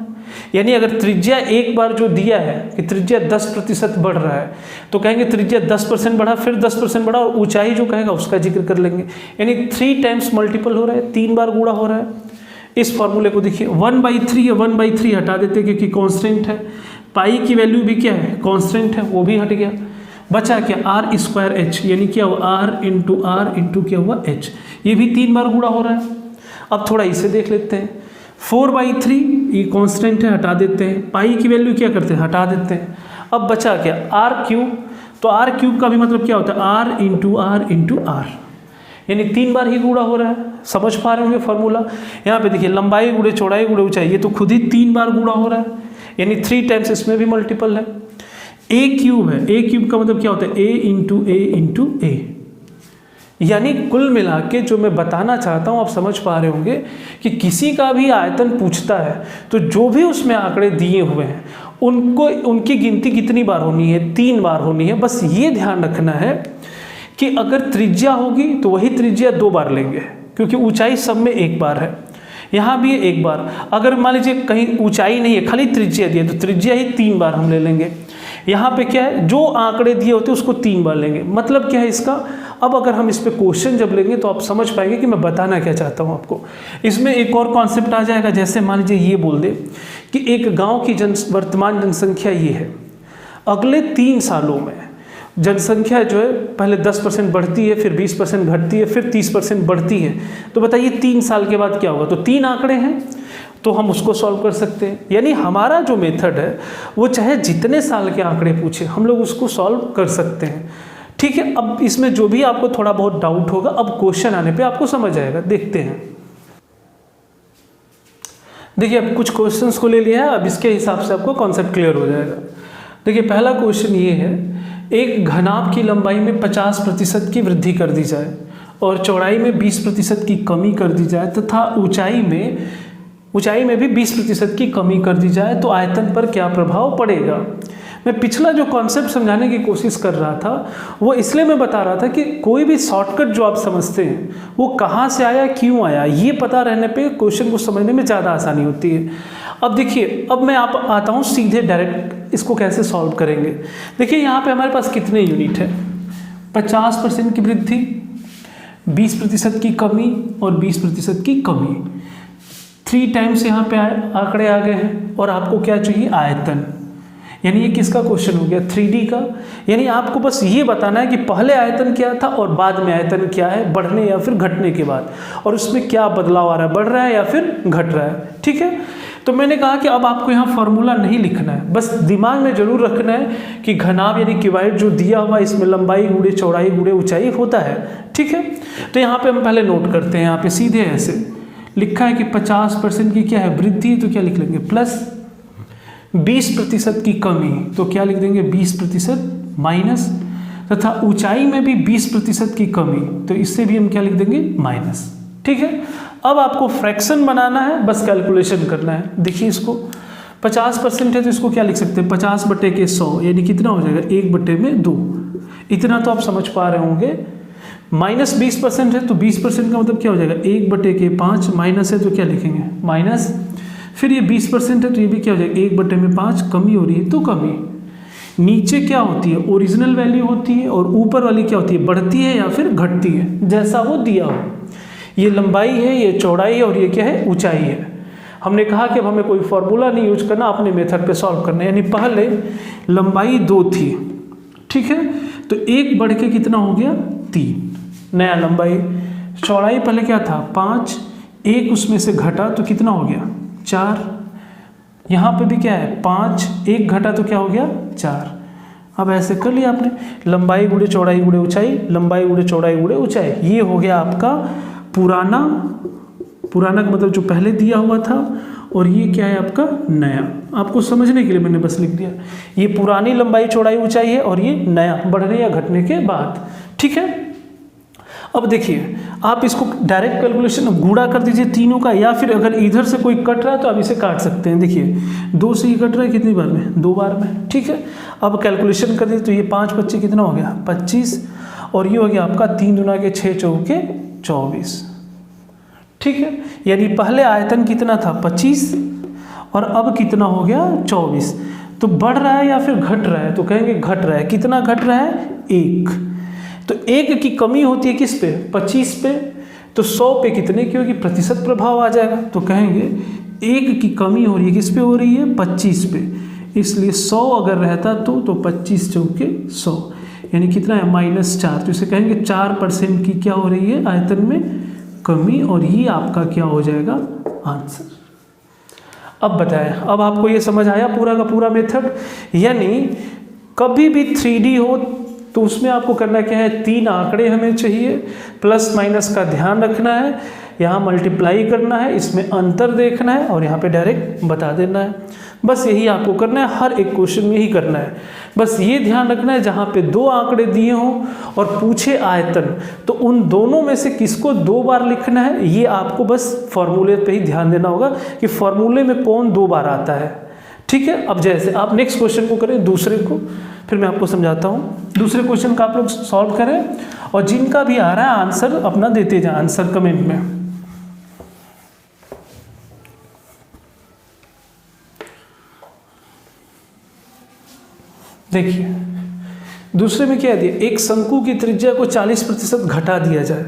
Speaker 1: यानी अगर त्रिज्या एक बार जो दिया है कि त्रिज्या 10% बढ़ रहा है तो कहेंगे त्रिज्या 10% बढ़ा, फिर 10% बढ़ा, और ऊंचाई जो कहेगा उसका जिक्र कर लेंगे। यानी 3 टाइम्स मल्टीपल हो रहा है, 3 बार गुणा हो रहा है। इस फॉर्मूले को देखिए 1/3 या 1/3 हटा देते हैं क्योंकि कांस्टेंट है। पाई की वैल्यू भी क्या है, कांस्टेंट है, वो भी हट गया। बचा क्या, r²h, यानी क्या हुआ r इंटू क्या हुआ h। ये भी 3 बार गुणा हो रहा है। अब थोड़ा इसे देख लेते हैं। 4/3 ये कांस्टेंट है, हटा देते हैं। पाई की वैल्यू क्या करते हैं, हटा देते हैं। अब बचा क्या, r3। तो r3 का भी मतलब क्या होता है, r इंटू r, यानी 3 बार ही गुणा हो रहा है। समझ पा रहे होंगे फॉर्मूला। यहाँ पे देखिए लंबाई गुणे चौड़ाई गुणे ऊंचाई, ये तो खुद ही 3 बार गुणा हो रहा है, यानी 3 टाइम्स इसमें भी मल्टीपल है। a³ है, a³ का मतलब क्या होता है, a इंटू a। यानी कुल मिला के जो मैं बताना चाहता हूँ आप समझ पा रहे होंगे कि किसी का भी आयतन पूछता है तो जो भी उसमें आंकड़े दिए हुए हैं उनकी गिनती कितनी बार होनी है, 3 बार होनी है। बस ये ध्यान रखना है कि अगर त्रिज्या होगी तो वही त्रिज्या 2 बार लेंगे, क्योंकि ऊंचाई सब में 1 बार है, यहाँ भी 1 बार। अगर मान लीजिए कहीं ऊंचाई नहीं है, खाली त्रिज्या दी है, तो त्रिज्या ही 3 बार हम ले लेंगे। यहाँ पे क्या है, जो आंकड़े दिए होते हैं उसको 3 बार लेंगे। मतलब क्या है इसका, अब अगर हम इस पे क्वेश्चन जब लेंगे तो आप समझ पाएंगे कि मैं बताना क्या चाहता हूँ आपको। इसमें एक और कॉन्सेप्ट आ जाएगा, जैसे मान लीजिए ये बोल दे कि एक गाँव की वर्तमान जनसंख्या ये है, अगले 3 सालों में जनसंख्या जो है पहले 10% बढ़ती है, फिर 20% घटती है, फिर 30% बढ़ती है। तो बताइए 3 साल के बाद क्या होगा। तो 3 आंकड़े हैं तो हम उसको सॉल्व कर सकते हैं। यानी हमारा जो मेथड है वो चाहे जितने साल के आंकड़े पूछे हम लोग उसको सॉल्व कर सकते हैं। ठीक है, अब इसमें जो भी आपको थोड़ा बहुत डाउट होगा अब क्वेश्चन आने पे आपको समझ आएगा। देखते हैं, देखिए अब कुछ क्वेश्चंस को ले लिया है, अब इसके हिसाब से आपको कॉन्सेप्ट क्लियर हो जाएगा। देखिए पहला क्वेश्चन ये है, एक घनाभ की लंबाई में 50% की वृद्धि कर दी जाए और चौड़ाई में 20% की कमी कर दी जाए तथा ऊंचाई में भी 20% की कमी कर दी जाए तो आयतन पर क्या प्रभाव पड़ेगा। मैं पिछला जो कॉन्सेप्ट समझाने की कोशिश कर रहा था वो इसलिए मैं बता रहा था कि कोई भी शॉर्टकट जो आप समझते हैं वो कहाँ से आया, क्यों आया, ये पता रहने पे क्वेश्चन को समझने में ज़्यादा आसानी होती है। अब देखिए, अब मैं आता हूँ सीधे डायरेक्ट इसको कैसे सॉल्व करेंगे। देखिए यहाँ पे हमारे पास कितने यूनिट है, 50% की वृद्धि, 20% की कमी और 20% की कमी। 3 टाइम्स यहाँ पे आंकड़े आ गए हैं और आपको क्या चाहिए, आयतन। यानी ये किसका क्वेश्चन हो गया, 3D का। यानी आपको बस ये बताना है कि पहले आयतन क्या था और बाद में आयतन क्या है, बढ़ने या फिर घटने के बाद, और उसमें क्या बदलाव आ रहा है, बढ़ रहा है या फिर घट रहा है। ठीक है, तो मैंने कहा कि अब आपको यहाँ फॉर्मूला नहीं लिखना है, बस दिमाग में जरूर रखना है कि घनाभ यानी क्यूबाइड जो दिया हुआ इसमें लंबाई गुणे चौड़ाई गुणे ऊंचाई होता है। ठीक है, तो यहाँ पे हम पहले नोट करते हैं। यहाँ पे सीधे ऐसे लिखा है कि 50% की क्या है वृद्धि, तो क्या लिख लेंगे प्लस 20% की कमी, तो क्या लिख देंगे 20% माइनस, तथा ऊंचाई में भी 20% की कमी, तो इससे भी हम क्या लिख देंगे माइनस। ठीक है, अब आपको फ्रैक्शन बनाना है, बस कैलकुलेशन करना है। देखिए इसको 50% है तो इसको क्या लिख सकते हैं, 50/100 यानी कितना हो जाएगा 1/2। इतना तो आप समझ पा रहे होंगे। माइनस 20% है तो 20% का मतलब क्या हो जाएगा 1/5, माइनस है तो क्या लिखेंगे माइनस, फिर ये 20% है तो ये भी क्या हो जाएगा 1/5, कमी हो रही है तो कमी। नीचे क्या होती है ओरिजिनल वैल्यू होती है और ऊपर वाली क्या होती है बढ़ती है या फिर घटती है, जैसा वो दिया हो। ये लंबाई है, ये चौड़ाई है और ये क्या है ऊंचाई है। हमने कहा कि अब हमें कोई फॉर्मूला नहीं यूज करना, अपने मेथड पे सॉल्व करना है। यानी पहले लंबाई 2 थी, ठीक है, तो 1 बढ़ के कितना हो गया 3, नया लंबाई। चौड़ाई पहले क्या था 5, 1 उसमें से घटा तो कितना हो गया 4। यहाँ पे भी क्या है 5, 1 घटा तो क्या हो गया 4। अब ऐसे कर लिया आपने, लंबाई गुणे चौड़ाई गुणे ऊंचाई, लंबाई गुणे चौड़ाई गुणे ऊंचाई। ये हो गया आपका पुराना का मतलब जो पहले दिया हुआ था, और ये क्या है आपका नया। आपको समझने के लिए मैंने बस लिख दिया, ये पुरानी लंबाई चौड़ाई ऊंचाई है और ये नया बढ़ने या घटने के बाद। ठीक है, अब देखिए आप इसको डायरेक्ट कैलकुलेशन गुणा कर दीजिए तीनों का, या फिर अगर इधर से कोई कट रहा है तो आप इसे काट सकते हैं। देखिए 2 से ही कट रहा है, कितनी बार में 2 बार में। ठीक है, अब कैलकुलेशन कर दीजिए तो ये 5 25 कितना हो गया 25, और ये हो गया आपका 3 दूना के 6 चौके 24। ठीक है, यानी पहले आयतन कितना था 25 और अब कितना हो गया 24। तो बढ़ रहा है या फिर घट रहा है, तो कहेंगे घट रहा है। कितना घट रहा है 1। तो 1 की कमी होती है किस पे 25 पे, तो 100 पे कितने की होगी प्रतिशत प्रभाव आ जाएगा। तो कहेंगे 1 की कमी हो रही है किस पे हो रही है 25 पे, इसलिए 100 अगर रहता तो 25 चौके 100 यानी कितना है -4। तो इसे कहेंगे 4% की क्या हो रही है आयतन में कमी, और ये आपका क्या हो जाएगा आंसर। अब बताएं, अब आपको ये समझ आया पूरा का पूरा मेथड। यानी कभी भी 3D हो तो उसमें आपको करना क्या है, 3 आंकड़े हमें चाहिए, प्लस माइनस का ध्यान रखना है, यहाँ मल्टीप्लाई करना है, इसमें अंतर देखना है और यहाँ पे डायरेक्ट बता देना है। बस यही आपको करना है, हर एक क्वेश्चन में यही करना है। बस ये ध्यान रखना है जहाँ पे 2 आंकड़े दिए हों और पूछे आयतन, तो उन दोनों में से किसको 2 बार लिखना है, ये आपको बस फॉर्मूले पे ही ध्यान देना होगा कि फॉर्मूले में कौन 2 बार आता है। ठीक है, अब जैसे आप नेक्स्ट क्वेश्चन को करें, दूसरे को, फिर मैं आपको समझाता हूँ। दूसरे क्वेश्चन का आप लोग सॉल्व करें और जिनका भी आ रहा है आंसर अपना देते जाए, आंसर कमेंट में। देखिए दूसरे में क्या दिया, एक शंकु की त्रिज्या को 40% घटा दिया जाए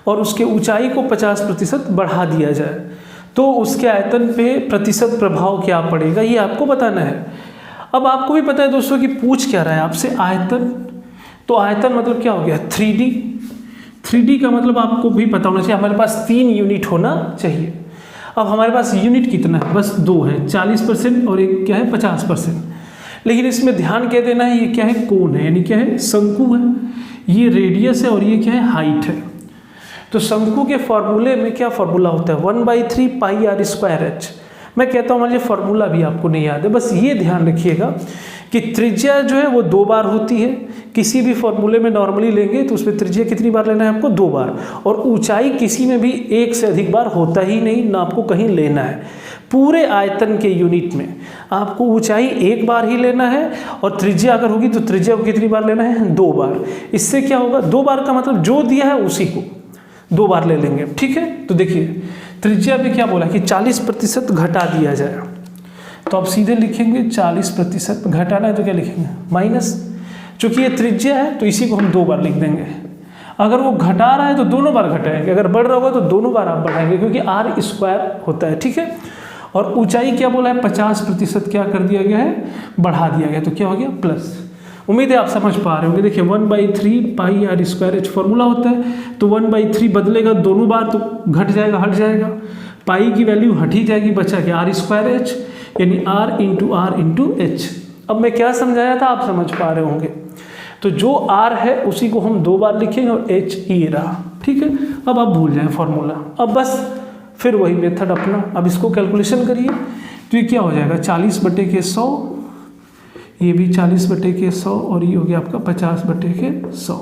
Speaker 1: और उसके ऊंचाई को 50% बढ़ा दिया जाए, तो उसके आयतन पे प्रतिशत प्रभाव क्या पड़ेगा, ये आपको बताना है। अब आपको भी पता है दोस्तों कि पूछ क्या रहा है आपसे आयतन, तो आयतन मतलब क्या हो गया 3D। 3D का मतलब आपको भी पता होना चाहिए, हमारे पास 3 यूनिट होना चाहिए। अब हमारे पास यूनिट कितना है, बस 2 है, 40% और एक क्या है 50%। लेकिन इसमें ध्यान क्या देना है, ये क्या है कोण है, यानी क्या है शंकु है, ये रेडियस है और ये क्या है हाइट है। तो शंकु के फॉर्मूले में क्या फॉर्मूला होता है 1/3 πr²h। मैं कहता हूँ मुझे फॉर्मूला भी आपको नहीं याद है, बस ये ध्यान रखिएगा कि त्रिज्या जो है वो 2 बार होती है। किसी भी फॉर्मूले में नॉर्मली लेंगे तो उसमें त्रिज्या कितनी बार लेना है आपको 2 बार, और ऊंचाई किसी में भी 1 से अधिक बार होता ही नहीं, ना आपको कहीं लेना है। पूरे आयतन के यूनिट में आपको ऊंचाई 1 बार ही लेना है, और त्रिज्या अगर होगी तो त्रिज्या को कितनी बार लेना है 2 बार। इससे क्या होगा 2 बार का मतलब जो दिया है उसी को 2 बार ले लेंगे। ठीक है, तो देखिए त्रिज्या में क्या बोला कि 40% घटा दिया जाए, तो आप सीधे लिखेंगे 40%, घटाना है तो क्या लिखेंगे माइनस, चूंकि ये त्रिज्या है तो इसी को हम 2 बार लिख देंगे। अगर वो घटा रहा है तो दोनों बार घटाएंगे, अगर बढ़ रहा होगा तो दोनों बार आप बढ़ाएंगे, क्योंकि r² होता है। ठीक है, और ऊंचाई क्या बोला है 50% क्या कर दिया गया है बढ़ा दिया गया, तो क्या हो गया प्लस। उम्मीद है आप समझ पा रहे होंगे। देखिए 1/3 πr² फॉर्मूला होता है, तो 1/3 बदलेगा दोनों बार तो घट जाएगा, हट जाएगा, पाई की वैल्यू हट ही जाएगी, बचा क्या r²h, यानी r×r×h। अब मैं क्या समझाया था आप समझ पा रहे होंगे। तो जो r है उसी को हम 2 बार लिखेंगे और h ये रहा। ठीक है, अब आप भूल जाएं फॉर्मूला, अब बस फिर वही मेथड अपना। अब इसको कैलकुलेशन करिए तो ये क्या हो जाएगा 40/100, ये भी 40/100 और ये हो गया आपका 50/100,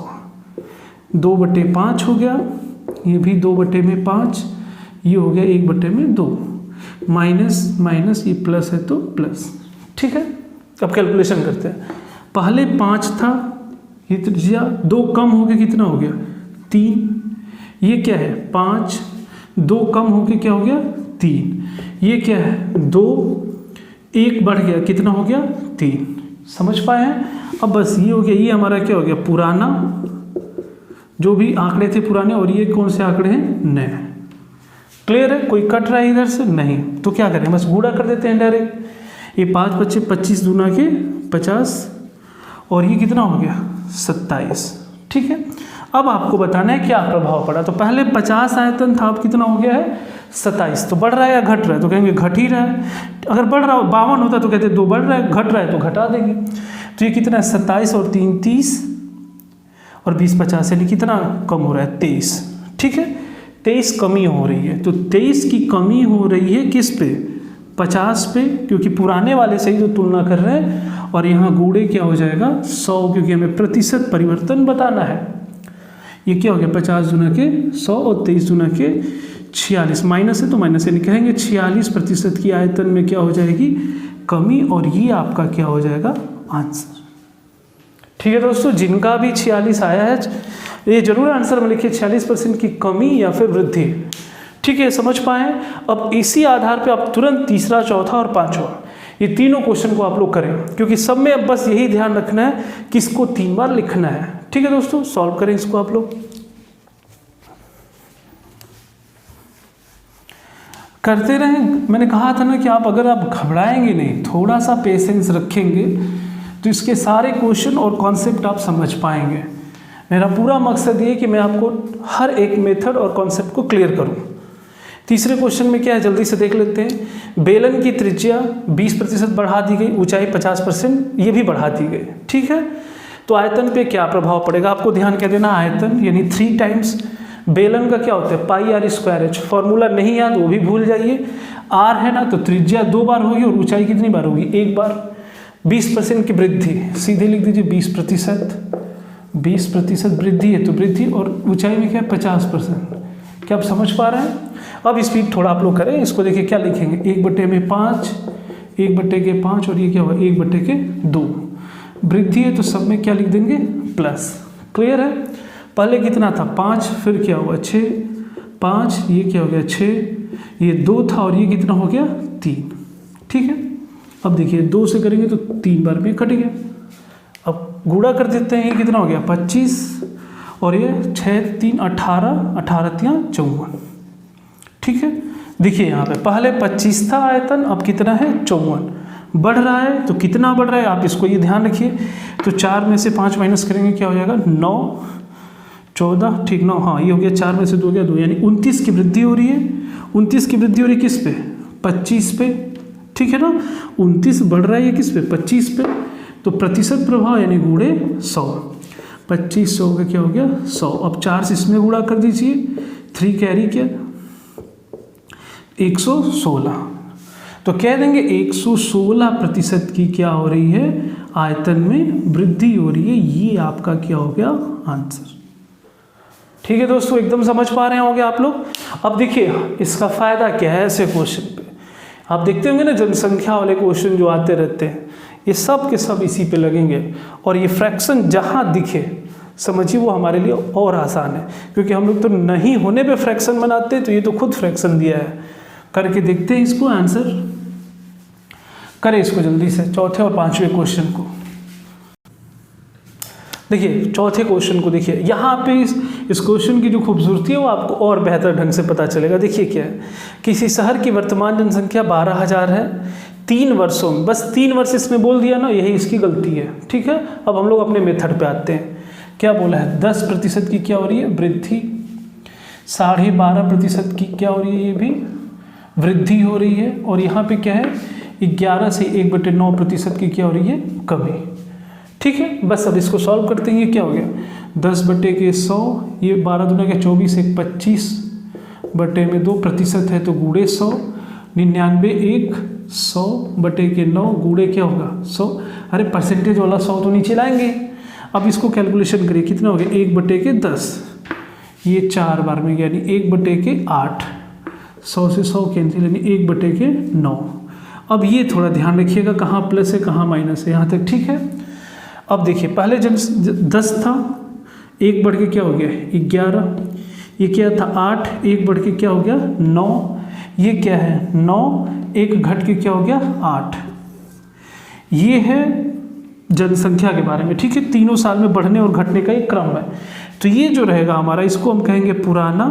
Speaker 1: 2/5 हो गया, ये भी 2/5, ये हो गया 1/2, माइनस माइनस ये प्लस है तो प्लस। ठीक है, अब कैलकुलेशन करते हैं। पहले 5 था, ये त्रिज्या 2 कम हो गया कितना हो गया 3, ये क्या है 5, 2 कम हो गया क्या हो गया 3, ये क्या है 2, 1 बढ़ गया कितना हो गया 3। समझ पाए हैं। अब बस ये हो गया, ये हमारा क्या हो गया पुराना, जो भी आंकड़े थे पुराने, और ये कौन से आंकड़े हैं नए। क्लियर है, कोई कट रहा है इधर से नहीं, तो क्या करें बस गुणा कर देते हैं डायरेक्ट। ये 5 बच्चे 25 दूना के 50, और ये कितना हो गया 27। ठीक है, अब आपको बताना है क्या प्रभाव पड़ा। तो पहले 50 आयतन था, अब कितना हो गया है 27। तो बढ़ रहा है या घट रहा है, तो कहेंगे घट ही रहा है। अगर बढ़ रहा हो 52 होता तो कहते 2 बढ़ रहा है, घट रहा है तो घटा देंगे। तो ये कितना है 27 और 3 30 और 20 50, यानी कितना कम हो रहा है 23। ठीक है, 23 कमी हो रही है। तो 23 की कमी हो रही है किस पे 50 पे, क्योंकि पुराने वाले से ही तो तुलना कर रहे हैं, और यहाँ गुणे क्या हो जाएगा 100, क्योंकि हमें प्रतिशत परिवर्तन बताना है। ये क्या हो गया 50 दूना के 100 और 23 दूना के 46, माइनस है तो माइनस, यानी कहेंगे 46% की आयतन में क्या हो जाएगी कमी, और ये आपका क्या हो जाएगा आंसर। ठीक है दोस्तों, जिनका भी 46 आया है ये जरूर आंसर में लिखिए 46% की कमी या फिर वृद्धि। ठीक है, समझ पाए। अब इसी आधार पे आप तुरंत तीसरा, चौथा और पांचवा ये तीनों क्वेश्चन को आप लोग करें, क्योंकि सब में अब बस यही ध्यान रखना है कि इसको 3 बार लिखना है। ठीक है दोस्तों, सॉल्व करें इसको आप लोग। करते रहें। मैंने कहा था ना कि अगर आप घबराएंगे नहीं, थोड़ा सा पेशेंस रखेंगे, तो इसके सारे क्वेश्चन और कॉन्सेप्ट आप समझ पाएंगे। मेरा पूरा मकसद ये कि मैं आपको हर एक मेथड और कॉन्सेप्ट को क्लियर करूं। तीसरे क्वेश्चन में क्या है, जल्दी से देख लेते हैं। बेलन की त्रिज्या 20% बढ़ा दी गई, ऊंचाई 50% ये भी बढ़ा दी गई। ठीक है, तो आयतन पे क्या प्रभाव पड़ेगा, आपको ध्यान क्या देना, आयतन यानी 3 टाइम्स बेलन का क्या होता है πr²h। फॉर्मूला नहीं याद वो भी भूल जाइए। r है ना, तो त्रिज्या 2 बार होगी और ऊंचाई कितनी बार होगी, 1 बार। 20% की वृद्धि, सीधे लिख दीजिए 20% वृद्धि है, तो वृद्धि और ऊंचाई में क्या है 50%। क्या आप समझ पा रहे हैं। अब स्पीड थोड़ा आप लोग करें इसको, देखिए क्या लिखेंगे, 1/5, 1/5 और ये क्या होगा 1/2। वृद्धि है तो सब में क्या लिख देंगे प्लस। क्लियर है। पहले कितना था 5, फिर क्या हुआ 6, 5 ये क्या हो गया 6, ये 2 था और ये कितना हो गया 3। ठीक है, अब देखिए 2 से करेंगे तो 3 बार में कट गया। अब गुणा कर देते हैं, ये कितना हो गया 25 और ये 6, 3, 18, 18 3 54। ठीक है, देखिए यहाँ पे पहले 25 था आयतन, अब कितना है 54। बढ़ रहा है तो कितना बढ़ रहा है, आप इसको ये ध्यान रखिए। तो 4 में से 5 माइनस करेंगे क्या हो जाएगा 9, 14, ठीक 9, हाँ ये हो गया, 4 में से 2 गया 2, यानी 29 की वृद्धि हो रही है। 29 की वृद्धि हो रही है किस पे, 25 पे। ठीक है ना, 29 बढ़ रहा है ये किस पे 25 पे, तो प्रतिशत प्रभाव यानी गुणे 100। 25 100 का क्या हो गया 100। अब 4 से इसमें गुणा कर दीजिए, 3 कैरी क्या 116, तो कह देंगे 116% की क्या हो रही है आयतन में वृद्धि हो रही है। ये आपका क्या हो गया आंसर। ठीक है दोस्तों, एकदम समझ पा रहे होंगे आप लोग। अब देखिए इसका फायदा क्या है ऐसे क्वेश्चन पे, आप देखते होंगे ना जनसंख्या वाले क्वेश्चन जो आते रहते हैं, ये सब के सब इसी पे लगेंगे। और ये फ्रैक्शन जहाँ दिखे समझिए वो हमारे लिए और आसान है, क्योंकि हम लोग तो नहीं होने पे फ्रैक्शन बनाते हैं, तो ये तो खुद फ्रैक्शन दिया है। करके देखते हैं इसको, आंसर करें इसको जल्दी से, चौथे और पांचवें क्वेश्चन को। देखिए चौथे क्वेश्चन को देखिए, यहाँ पे इस क्वेश्चन की जो खूबसूरती है वो आपको और बेहतर ढंग से पता चलेगा। देखिए क्या है, किसी शहर की वर्तमान जनसंख्या 12,000 है, 3 वर्षों में, बस 3 वर्ष इसमें बोल दिया ना, यही इसकी गलती है। ठीक है, अब हम लोग अपने मेथड पे आते हैं। क्या बोला है 10% की क्या हो रही है वृद्धि, 12.5% की क्या हो रही है ये भी वृद्धि हो रही है, और यहाँ पे क्या है 11 से 1/9% की क्या हो रही है कमी। ठीक है, बस अब इसको सॉल्व करते हैं। ये क्या हो गया 10/100, ये 12 दूना के 24, 1 25/2% है तो गुणे 100, 99 1 100/9 गुणे क्या होगा 100। अरे परसेंटेज वाला 100 तो नीचे लाएंगे। अब इसको कैलकुलेशन करिए, कितना हो गया 1/10, ये 4 बार में यानी 1/8, 100 से 100 कैंसिल यानी 1/9। अब ये थोड़ा ध्यान रखिएगा कहाँ प्लस है कहाँ माइनस है, यहाँ तक ठीक है। अब देखिए पहले जब 10 था, 1 बढ़ के क्या हो गया 11, ये क्या था 8, 1 बढ़ के क्या हो गया 9, ये क्या है 9, 1 घट के क्या हो गया 8। ये है जनसंख्या के बारे में। ठीक है, तीनों साल में बढ़ने और घटने का एक क्रम है। तो ये जो रहेगा हमारा, इसको हम कहेंगे पुराना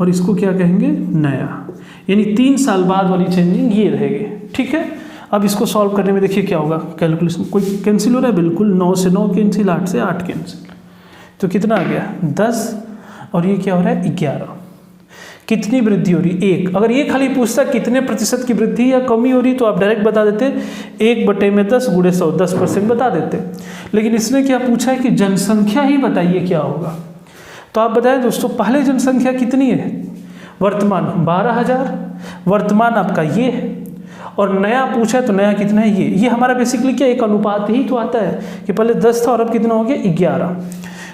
Speaker 1: और इसको क्या कहेंगे नया, यानी 3 साल बाद वाली चेंजिंग ये रहेगी। ठीक है, अब इसको सॉल्व करने में देखिए क्या होगा, कैलकुलेशन कोई कैंसिल हो रहा है, बिल्कुल 9 से 9 कैंसिल, 8 से 8 कैंसिल, तो कितना आ गया 10, और ये क्या हो रहा है 11। कितनी वृद्धि हो रही है 1। अगर ये खाली पूछता कितने प्रतिशत की वृद्धि या कमी हो रही तो आप डायरेक्ट बता देते 1/10 गुणे 100, 10% बता देते। लेकिन इसने क्या पूछा है कि जनसंख्या ही बताइए क्या होगा। तो आप बताएं दोस्तों, पहले जनसंख्या कितनी है वर्तमान 12,000, वर्तमान आपका ये है, और नया पूछा है तो नया कितना है ये हमारा बेसिकली क्या एक अनुपात ही तो आता है कि पहले 10 था और अब कितना हो गया 11।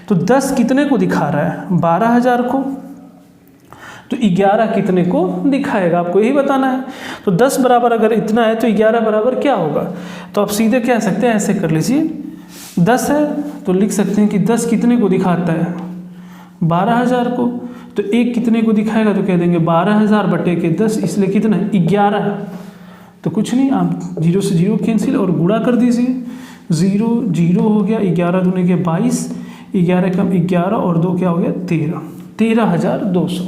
Speaker 1: तो 10 कितने को दिखा रहा है 12,000 को, तो 11 कितने को दिखाएगा, आपको यही बताना है। तो 10 बराबर अगर इतना है तो 11 बराबर क्या होगा, तो आप सीधे कह सकते हैं ऐसे कर लीजिए, 10 है तो लिख सकते हैं कि 10 कितने को दिखाता है 12,000 को, तो एक कितने को दिखाएगा, तो कह देंगे 12,000 बटे के 10, इसलिए कितना है 11। तो कुछ नहीं, आप 0 से 0 कैंसिल और गुणा कर दीजिए। 0 0 हो गया, 11 दूने के 22, 11 कम 11 और 2 क्या हो गया 13, 13,200।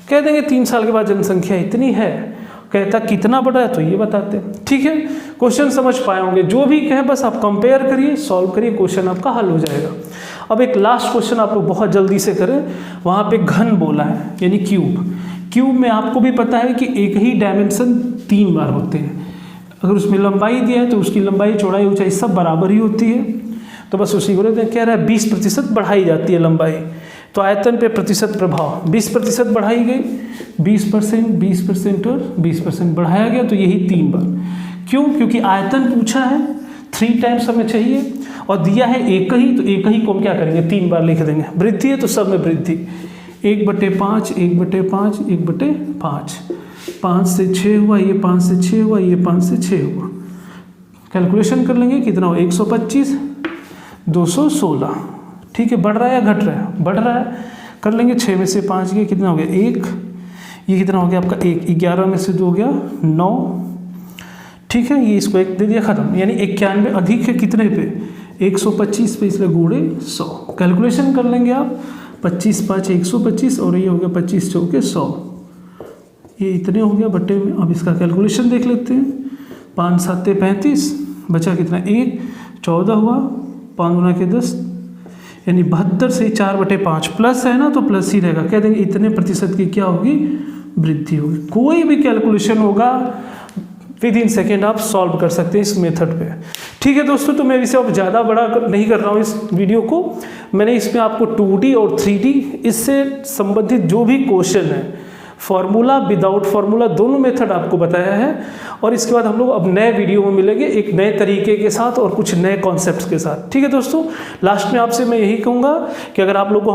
Speaker 1: कह देंगे 3 साल के बाद जनसंख्या इतनी है, कहता कितना बढ़ा है तो ये बताते हैं। ठीक है, क्वेश्चन समझ पाए होंगे, जो भी कहें बस आप कंपेयर करिए, सॉल्व करिए, क्वेश्चन आपका हल हो जाएगा। अब एक लास्ट क्वेश्चन आप लोग बहुत जल्दी से करें, वहाँ पे घन बोला है यानी क्यूब। क्यूब में आपको भी पता है कि एक ही डायमेंशन 3 बार होते हैं। अगर उसमें लंबाई दिया है तो उसकी लंबाई चौड़ाई ऊंचाई सब बराबर ही होती है, तो बस उसी को लेते हैं। कह रहा है 20% बढ़ाई जाती है लंबाई, तो आयतन पे प्रतिशत प्रभाव 20% बढ़ाई गई, 20%, 20% और 20% बढ़ाया गया, तो यही 3 बार। क्यों? क्योंकि आयतन पूछा है, 3 टाइम्स हमें चाहिए और दिया है एक ही, तो एक ही को हम क्या करेंगे 3 बार लिख देंगे। वृद्धि है तो सब में वृद्धि, 1/5, 1/5, 1/5, 5 से 6 हुआ, ये 5 से 6 हुआ, ये 5 से 6 हुआ। कैलकुलेशन कर लेंगे कितना हो, 125, 216। ठीक है, बढ़ रहा है या घट रहा है? बढ़ रहा है। कर लेंगे 6 में से 5 गया, कितना हो गया 1, ये कितना हो गया आपका 1, 11 में से 2 गया 9। ठीक है, ये इसको 1 दे दिया, खत्म। यानी 91 अधिक है कितने पे, 125 पे, इसलिए गुणे 100। कैलकुलेशन कर लेंगे आप, 25 5 125 और ये हो गया 25 चौके 100, ये इतने हो गया बट्टे में। अब इसका कैलकुलेशन देख लेते हैं, 5 7 35, बचा कितना 1, 14 हुआ, 5 गुना के 10, यानी 72 से 4/5 प्लस है ना, तो प्लस ही रहेगा। कह देंगे इतने प्रतिशत की क्या होगी, वृद्धि होगी। कोई भी कैलकुलेशन होगा विद इन सेकेंड आप सॉल्व कर सकते हैं इस मेथड पे। ठीक है दोस्तों, तो मैं इसे अब ज़्यादा बड़ा नहीं कर रहा हूँ इस वीडियो को। मैंने इसमें आपको 2D और 3D इससे संबंधित जो भी क्वेश्चन है, फार्मूला विदाउट फार्मूला दोनों मेथड आपको बताया है। और इसके बाद हम लोग अब नए वीडियो में मिलेंगे एक नए तरीके के साथ और कुछ नए कॉन्सेप्ट्स के साथ। ठीक है दोस्तों, लास्ट में आपसे मैं यही कहूँगा कि अगर आप लोग को